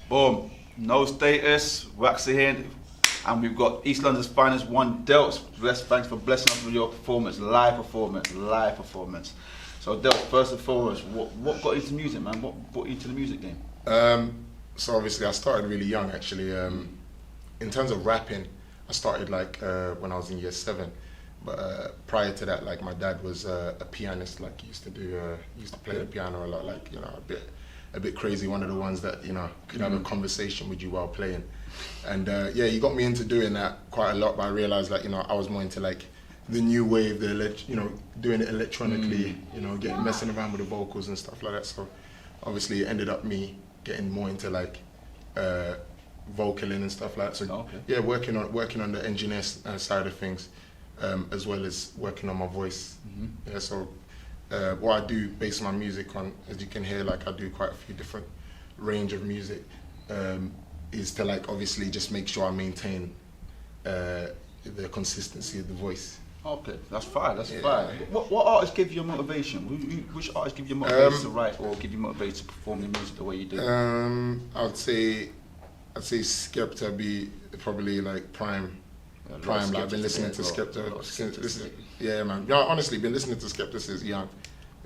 Boom. Nostatus, Waxy here, and we've got East London's finest oneDELTZ. Thanks for blessing us with your performance, live performance. So DELTZ, first and foremost, what got you into music, man? What brought you into the music game? So obviously I started really young actually. In terms of rapping, I started like when I was in year 7. But prior to that, like my dad was a pianist. Like he used to play the piano a lot. Like a bit crazy. One of the ones that could have a conversation with you while playing. And yeah, he got me into doing that quite a lot. But I realized like I was more into like the new wave, doing it electronically. Messing around with the vocals and stuff like that. So obviously it ended up me getting more into like vocaling and stuff like that. So yeah, working on the engineer side of things. As well as working on my voice. Yeah, so what I do base my music on, as you can hear, like I do quite a few different range of music, is to like obviously just make sure I maintain the consistency of the voice. Okay, that's fine. What artists give you your motivation? Which artists give you motivation to write or give you motivation to perform the music the way you do? I'd say Skepta be probably like prime. Like I've been listening to Skepta since man. Honestly, been listening to Skepta since young.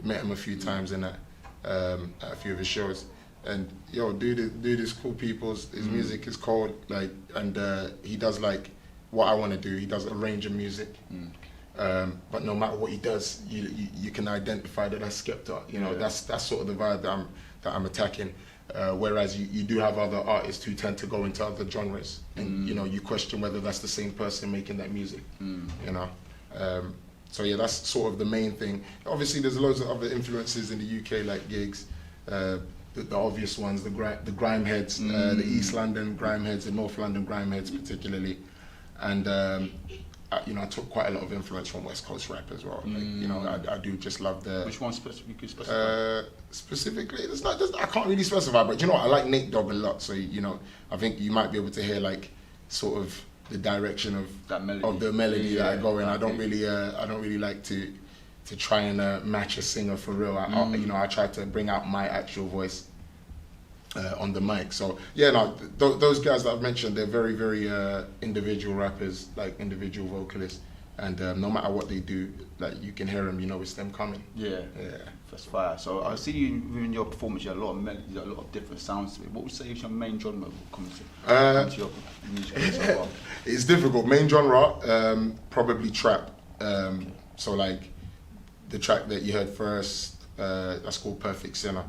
Met him a few times at a few of his shows, and dude is cool. His music is cold, like, and he does like what I want to do. He does a range of music, but no matter what he does, you can identify that that's Skepta. That's sort of the vibe that I'm attacking. Whereas you do have other artists who tend to go into other genres, and you question whether that's the same person making that music. So yeah, that's sort of the main thing. Obviously, there's loads of other influences in the UK, like gigs. The obvious ones, the grime heads, the East London grime heads, the North London grime heads particularly, and I took quite a lot of influence from West Coast rap as well. Like, I do just love the. Which one you could specify? Specifically, I can't really specify, but I like Nate Dogg a lot. So I think you might be able to hear like sort of the direction of that melody. That I go in. I don't really like to try and match a singer for real. I try to bring out my actual voice on the mic. So yeah, those guys that I've mentioned, they're very, very individual rappers, like individual vocalists, and no matter what they do, like you can hear them, it's them coming. Yeah, that's fire. So I see you in your performance, you had a lot of melodies, a lot of different sounds to it. What would you say is your main genre coming to your music so far? It's difficult. Main genre, probably trap. So like the track that you heard first, that's called Perfect Sinner.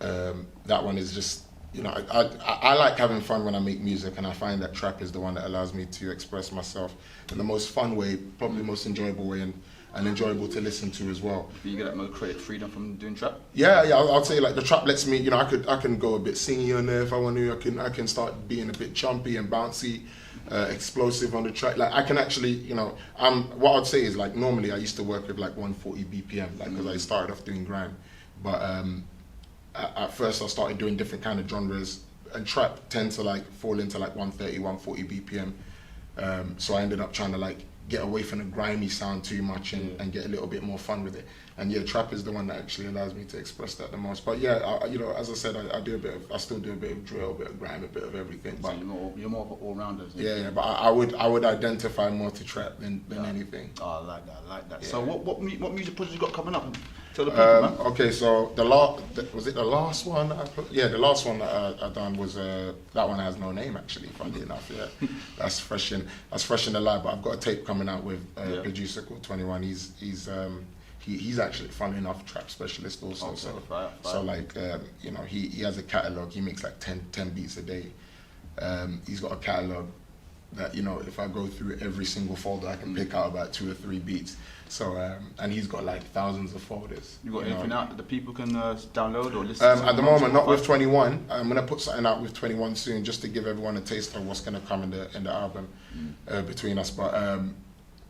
That one is just, I like having fun when I make music, and I find that trap is the one that allows me to express myself in the most fun way, probably the most enjoyable way, and enjoyable to listen to as well. Do you get that more creative freedom from doing trap? Yeah, I'll say like the trap lets me, I can go a bit singy on there if I want to. I can start being a bit jumpy and bouncy, explosive on the track. Like I can actually, what I'd say is like normally I used to work with like 140 BPM, like because I started off doing grime, but at first I started doing different kind of genres, and trap tend to like fall into like 130, 140 BPM. So I ended up trying to like get away from the grimy sound too much and get a little bit more fun with it. And yeah, trap is the one that actually allows me to express that the most. But yeah, as I said, I still do a bit of drill, a bit of grime, a bit of everything. But so you're more of an all-rounder. Yeah, but I would identify more to trap than anything. Oh, I like that. Yeah. So what music projects you got coming up? Tell the people, man. Okay, so the last one I put? Yeah, the last one that I done was that one has no name actually. Funny enough, yeah, that's fresh in the lab. But I've got a tape coming out with a producer called 21. He's actually, funny enough, trap specialist also. Okay, so fire. So like he has a catalog. He makes like 10 beats a day. He's got a catalog that if I go through every single folder, I can pick out about 2 or 3 beats. So and he's got like thousands of folders. You got anything out that the people can download or listen to? At the moment, not with 21. I'm gonna put something out with 21 soon, just to give everyone a taste of what's gonna come in the album between us. But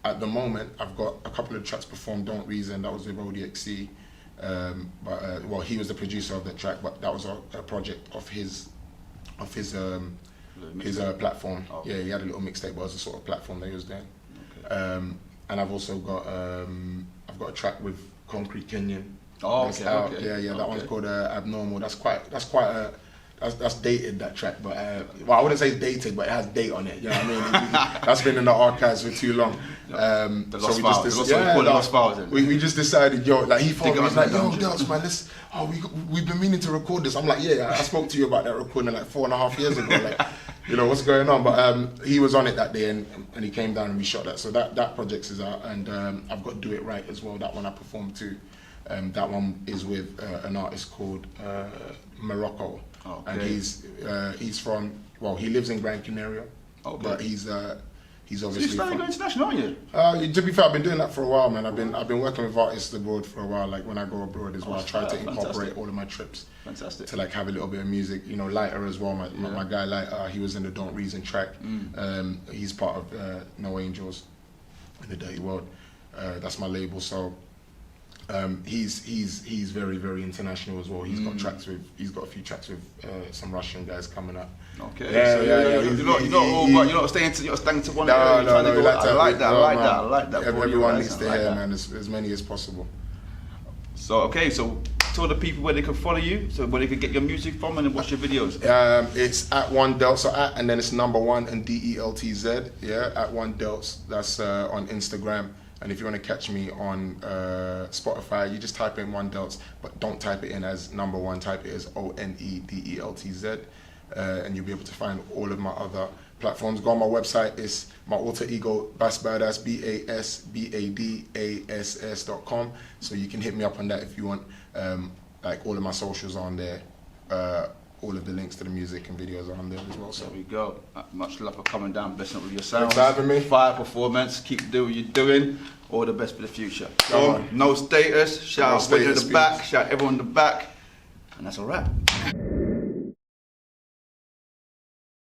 at the moment, I've got a couple of tracks performed. Don't Reason, that was with oneDELTZ. Well, he was the producer of that track, but that was a project of his platform. Oh. Yeah, he had a little mixtape, but it was a sort of platform that he was doing. Okay. And I've also got a track with Concrete Kenyon. Oh, okay. Yeah, that one's called Abnormal. That's quite that's dated, that track, but well, I wouldn't say it's dated, but it has date on it. You know what I mean? That's been in the archives for too long. The lost files. We just decided, yo, like he phoned me, he's like, yo, Deltz, man, we've been meaning to record this. I'm like, yeah, I spoke to you about that recording like 4.5 years ago. Like, you know what's going on? But he was on it that day, and he came down and we shot that. So that project is out, and I've got Do It Right as well. That one I performed to. That one is with an artist called Morocco. Okay. And he's from, well, he lives in Gran Canaria, but he's obviously. So you're starting to go international, aren't you? To be fair, I've been doing that for a while, man. I've been working with artists abroad for a while. Like when I go abroad as well, I try to incorporate all of my trips. Fantastic. To like have a little bit of music, you know, Lighter as well. My guy Lighter, he was in the Don't Reason track. He's part of No Angels in the Dirty World. That's my label. So. He's very, very international as well. He's got a few tracks with some Russian guys coming up. Okay. Yeah. You're not staying to one. No. I like that. Everyone needs to hear, man, as many as possible. So tell the people where they can follow you, so where they can get your music from, and then watch your videos. It's at oneDELTZ, so and then it's number 1 and DELTZ. Yeah, at oneDELTZ. That's on Instagram. And if you want to catch me on Spotify, you just type in oneDELTZ, but don't type it in as number 1, type it as OneDELTZ, and you'll be able to find all of my other platforms. Go on my website, it's my alter ego, Bassbadass, BASBADASS.com, so you can hit me up on that if you want. Like all of my socials are on there. All of the links to the music and videos are on there as well. So there we go. Much love for coming down, blessing up with your sound. Thanks for having me. Fire performance. Keep doing what you're doing. All the best for the future. No Status. Shout out to the back. Shout out everyone in the back. And that's a wrap.